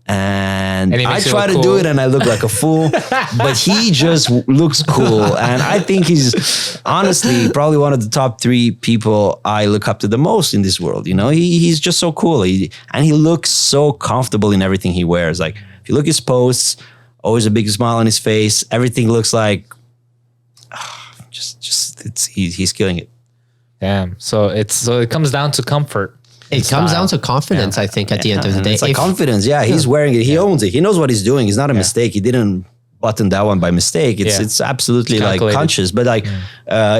And I try to do it and I look like a fool, but he just looks cool. And I think he's honestly probably one of the top 3 people I look up to the most in this world. He's just so cool. And he looks so comfortable in everything he wears. Like if you look at his posts, always a big smile on his face. Everything looks like he's killing it. Damn. So it comes down to comfort. It comes down to confidence, I think, at the end of the day. It's like confidence. Yeah, he's wearing it. He owns it. He knows what he's doing. It's not a mistake. He didn't button that one by mistake. It's absolutely like conscious. But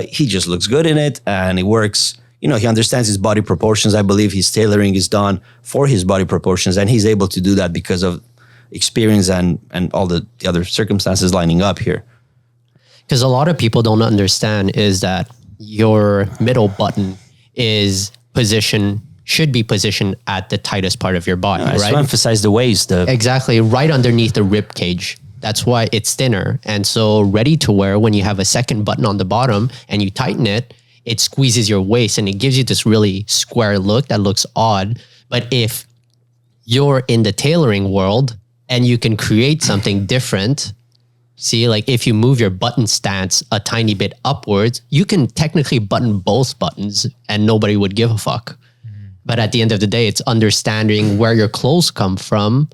he just looks good in it and it works. He understands his body proportions. I believe his tailoring is done for his body proportions, and he's able to do that because of experience and all the other circumstances lining up here. Because a lot of people don't understand is that your middle button should be positioned at the tightest part of your body, right? So emphasize the waist. Exactly, right underneath the rib cage. That's why it's thinner. And so ready to wear, when you have a second button on the bottom and you tighten it, it squeezes your waist and it gives you this really square look that looks odd. But if you're in the tailoring world and you can create something different, see, like if you move your button stance a tiny bit upwards, you can technically button both buttons and nobody would give a fuck. But at the end of the day, it's understanding where your clothes come from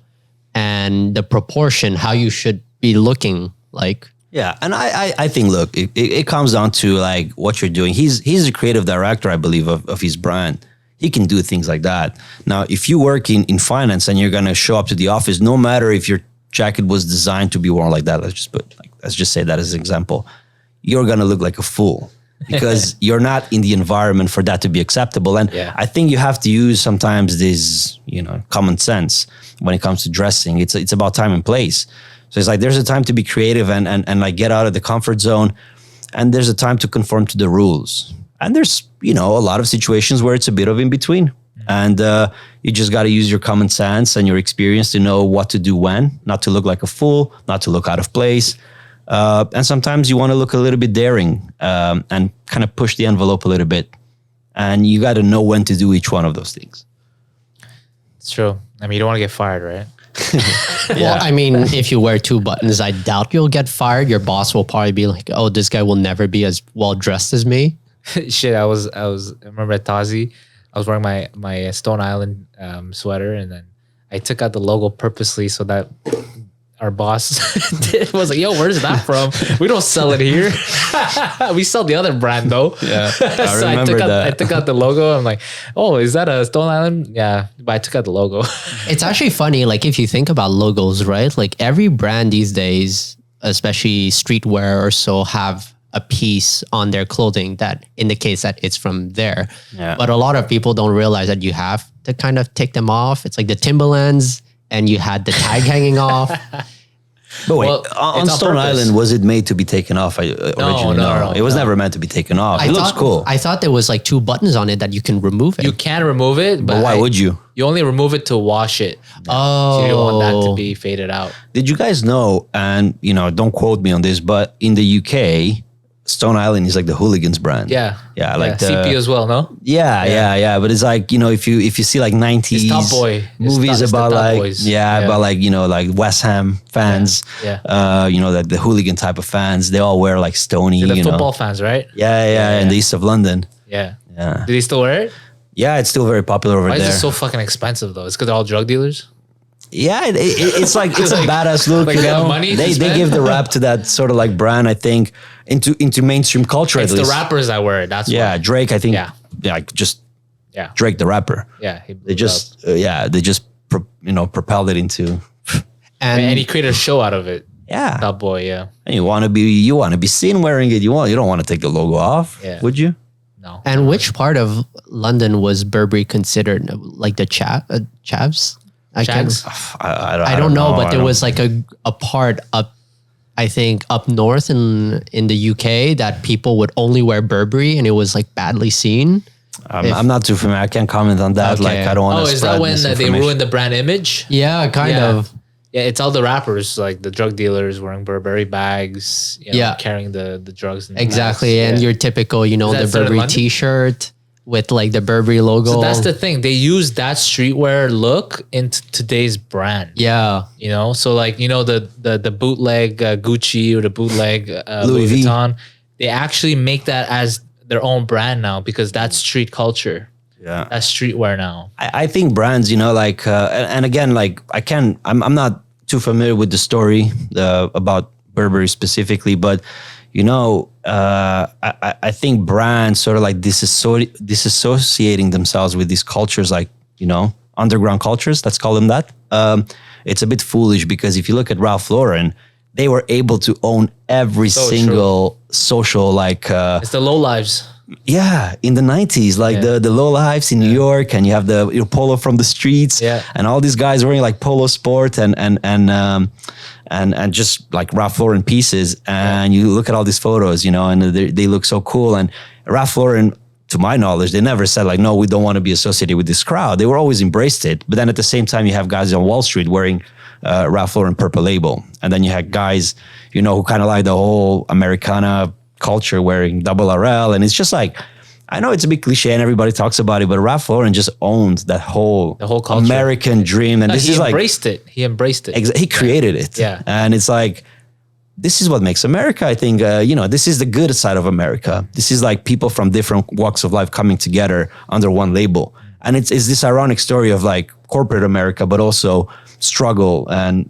and the proportion, how you should be looking like. Yeah, and I think, look, it comes down to like what you're doing. He's the creative director, I believe, of his brand. He can do things like that. Now, if you work in finance and you're going to show up to the office, no matter if your jacket was designed to be worn like that, let's just say that as an example, you're going to look like a fool. Because you're not in the environment for that to be acceptable. And I think you have to use sometimes this, common sense when it comes to dressing. It's about time and place. So it's like there's a time to be creative and like get out of the comfort zone. And there's a time to conform to the rules. And there's, a lot of situations where it's a bit of in between. And you just got to use your common sense and your experience to know what to do when, not to look like a fool, not to look out of place. And sometimes you want to look a little bit daring and kind of push the envelope a little bit. And you got to know when to do each one of those things. It's true. I mean, you don't want to get fired, right? Well, I mean, if you wear 2 buttons, I doubt you'll get fired. Your boss will probably be like, "Oh, this guy will never be as well dressed as me." Shit, I remember at Tazi, I was wearing my Stone Island sweater, and then I took out the logo purposely so that our boss was like, "Yo, where's that from? We don't sell it here. We sell the other brand though." Yeah, So I took out the logo. I'm like, "Oh, is that a Stone Island?" Yeah, but I took out the logo. It's actually funny, like if you think about logos, right? Like every brand these days, especially streetwear or so, have a piece on their clothing that indicates that it's from there. Yeah. But a lot of people don't realize that you have to kind of take them off. It's like the Timberlands, and you had the tag hanging off. But wait, Well, on it's on Stone purpose. Island, was it made to be taken off originally? No, It was never meant to be taken off. It looks thought, cool. I thought there was like 2 buttons on it that you can remove it. You can remove it, but why would you? You only remove it to wash it. Oh, So you don't want that to be faded out. Did you guys know, and don't quote me on this, but in the UK, Stone Island is like the Hooligans brand. Yeah. Yeah, like the CP as well, no? Yeah. But it's like, if you see like 90s It's Top Boy. movies It's the about Top like, Boys. about like, like West Ham fans, Yeah. like the hooligan type of fans, they all wear like Stony, They're the football fans, right? Yeah, in the east of London. Yeah. Yeah. Do they still wear it? Yeah, it's still very popular over Why there. is it so fucking expensive though? It's because they're all drug dealers? Yeah, it's like it's a badass look. Like they have money to They spend? give the rap to that sort of like brand, I think, into mainstream culture It's at the least. rappers that wear it. That's Yeah, why. Drake, I think. Yeah. Like just Yeah. Drake the rapper. Yeah. They just propelled it into. And he created a show out of it. Yeah, Top Boy, yeah. and you want to be seen wearing it. You don't want to take the logo off, Yeah. would you? No. And which part of London was Burberry considered? Like the Chavs? Shags? I don't know, but there was like a part up, I think up north in the UK that people would only wear Burberry, and it was like badly seen. I'm not too familiar. I can't comment on that. Okay. Like I don't want Oh, to. is that when they ruined the brand image? Yeah, kind Yeah. of. Yeah, it's all the rappers, like the drug dealers wearing Burberry bags, Yeah. carrying the drugs. In the Exactly. bags. And Yeah. your typical, that the started in Burberry London? t-shirt with like the Burberry logo. So that's the thing. They use that streetwear look into today's brand. yeah. So like the bootleg Gucci or the bootleg Louis V. Vuitton, they actually make that as their own brand now because that's street culture. Yeah. That's streetwear now. I think brands, like, and again, like I'm not too familiar with the story about Burberry specifically, but I think brands sort of like disassociating themselves with these cultures, like underground cultures. Let's call them that. It's a bit foolish because if you look at Ralph Lauren, they were able to own every single social like. It's the low lives. Yeah, in the 90s, like the low lives in New York, and you have your polo from the streets, and all these guys wearing like polo sport and just like Ralph Lauren pieces, and you look at all these photos, and they look so cool. And Ralph Lauren, to my knowledge, they never said like, no, we don't want to be associated with this crowd. They were always embraced it. But then at the same time, you have guys on Wall Street wearing Ralph Lauren Purple Label, and then you had guys, who kind of like the whole Americana culture wearing double RL, and it's just like, I know it's a bit cliche and everybody talks about it, but Ralph Lauren just owned the whole culture. American dream, and this is like he embraced it. He created it, and it's like, this is what makes America. I think this is the good side of America. This is like people from different walks of life coming together under one label, and it's this ironic story of like corporate America, but also struggle and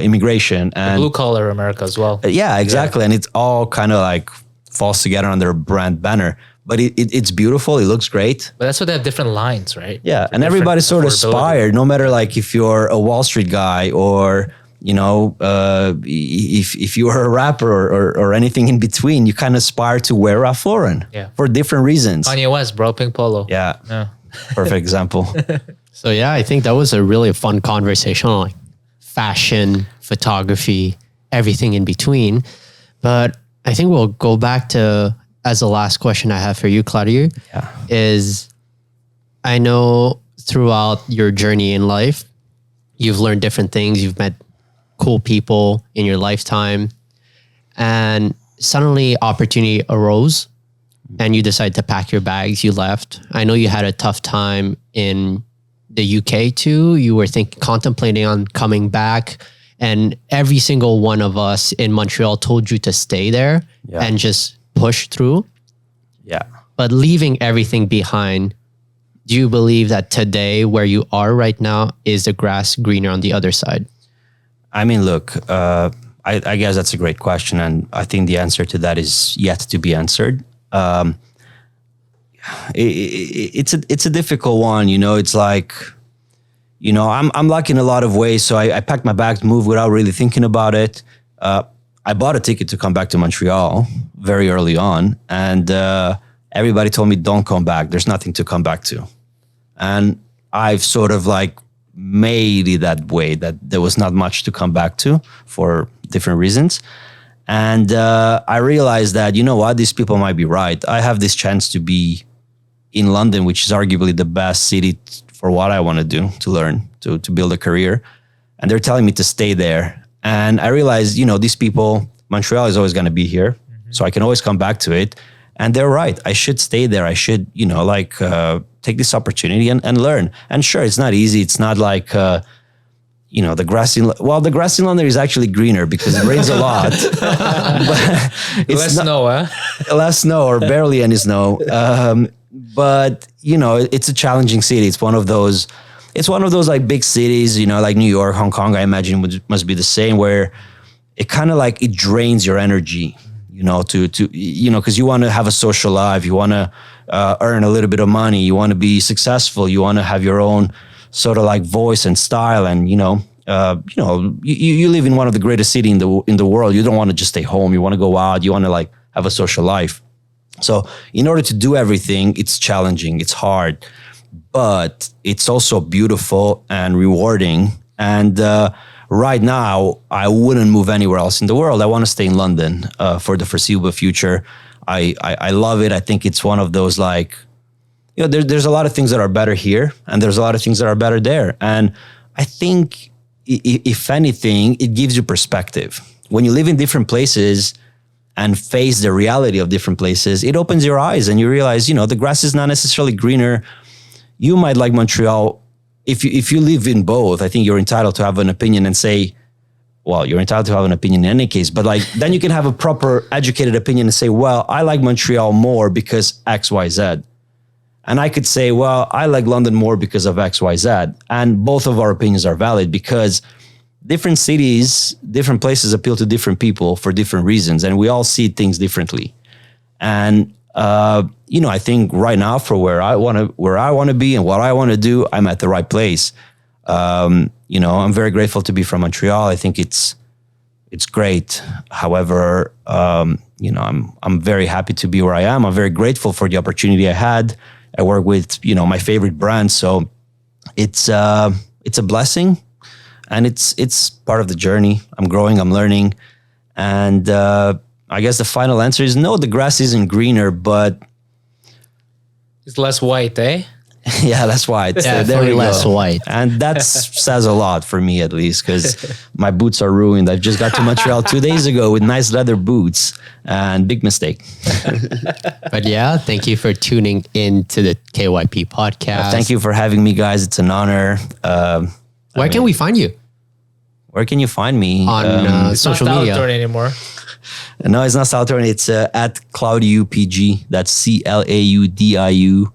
immigration and blue collar America as well. Yeah, exactly. And it's all kind of like falls together under a brand banner. But it's beautiful. It looks great. But that's why they have different lines, right? Yeah. And everybody's sort of inspired, no matter like if you're a Wall Street guy or, if you are a rapper or anything in between, you kind of aspire to wear Ralph Lauren for different reasons. Kanye West, bro, pink polo. Yeah. Perfect example. So yeah, I think that was a really fun conversation on like fashion, photography, everything in between. But I think we'll go back to, as the last question I have for you, Claudiu, I know throughout your journey in life, you've learned different things. You've met cool people in your lifetime, and suddenly opportunity arose and you decided to pack your bags. You left. I know you had a tough time in the UK too. You were contemplating on coming back, and every single one of us in Montreal told you to stay there and just push through. Yeah. But leaving everything behind, do you believe that today, where you are right now, is the grass greener on the other side? I mean, look, I guess that's a great question. And I think the answer to that is yet to be answered. It's a difficult one. You know, it's like, you know, I'm lucky in a lot of ways. So I packed my bags, moved without really thinking about it. I bought a ticket to come back to Montreal very early on. And everybody told me, don't come back. There's nothing to come back to. And I've sort of like made it that way, that there was not much to come back to for different reasons. And I realized that, you know what, these people might be right. I have this chance to be in London, which is arguably the best city for what I want to do, to learn, to build a career. And they're telling me to stay there. And I realized, you know, these people, Montreal is always going to be here. So I can always come back to it. And they're right. I should stay there. I should, you know, like take this opportunity and learn. And sure, it's not easy. It's not like, you know, the grass in London is actually greener because it rains a lot. But it's less snow, huh? Less snow or barely any snow. But, you know, it's a challenging city. It's one of those like big cities, you know, like New York, Hong Kong, I imagine must be the same, where it kind of like it drains your energy. You know, you know, because you want to have a social life, you want to earn a little bit of money, you want to be successful, you want to have your own sort of like voice and style, and you live in one of the greatest cities in the world. You don't want to just stay home. You want to go out. You want to like have a social life. So in order to do everything, it's challenging, it's hard, but it's also beautiful and rewarding. And right now, I wouldn't move anywhere else in the world. I want to stay in London for the foreseeable future. I love it. I think it's one of those like, you know, there's a lot of things that are better here, and there's a lot of things that are better there. And I think, if anything, it gives you perspective. When you live in different places and face the reality of different places, it opens your eyes and you realize, you know, the grass is not necessarily greener. You might like Montreal. If you live in both, I think you're entitled to have an opinion and say, well, you're entitled to have an opinion in any case, but like, then you can have a proper educated opinion and say, well, I like Montreal more because X, Y, Z. And I could say, well, I like London more because of X, Y, Z. And both of our opinions are valid because different cities, different places appeal to different people for different reasons. And we all see things differently. And, you know, I think right now for where I want to be and what I want to do, I'm at the right place. You know, I'm very grateful to be from Montreal. I think it's great. However, you know, I'm very happy to be where I am. I'm very grateful for the opportunity I had. I work with, you know, my favorite brands. So it's a blessing, and it's part of the journey. I'm growing, I'm learning. And I guess the final answer is no, the grass isn't greener, but it's less white, eh? Yeah, that's why it's definitely less white. And that says a lot for me, at least, because my boots are ruined. I just got to Montreal 2 days ago with nice leather boots, and big mistake. But yeah, thank you for tuning in to the KYP podcast. Thank you for having me, guys. It's an honor. Where can we find you? Where can you find me? On social media. Not anymore. No, it's not Salvatore. It's at Claudiupg. That's CLAUDIU.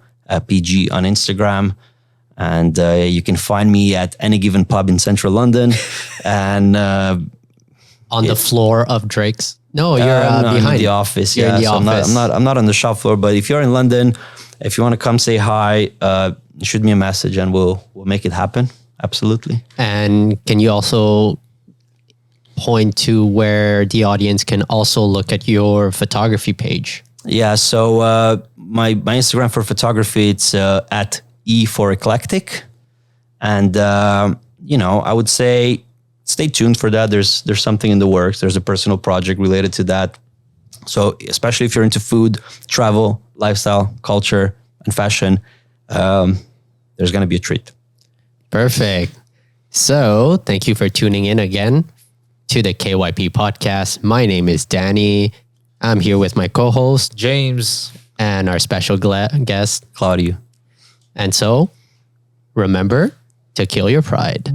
PG on Instagram, and you can find me at any given pub in central London, and on the floor of Drake's. No, you're behind in the office. You're yeah, in the so office. I'm not on the shop floor. But if you're in London, if you want to come say hi, shoot me a message, and we'll make it happen. Absolutely. And can you also point to where the audience can also look at your photography page? Yeah, so my Instagram for photography, it's at E for Eclectic. And, you know, I would say stay tuned for that. There's something in the works. There's a personal project related to that. So especially if you're into food, travel, lifestyle, culture, and fashion, there's going to be a treat. Perfect. So thank you for tuning in again to the KYP podcast. My name is Dany. I'm here with my co-host, James, and our special guest, Claudiu. And so remember to kill your pride.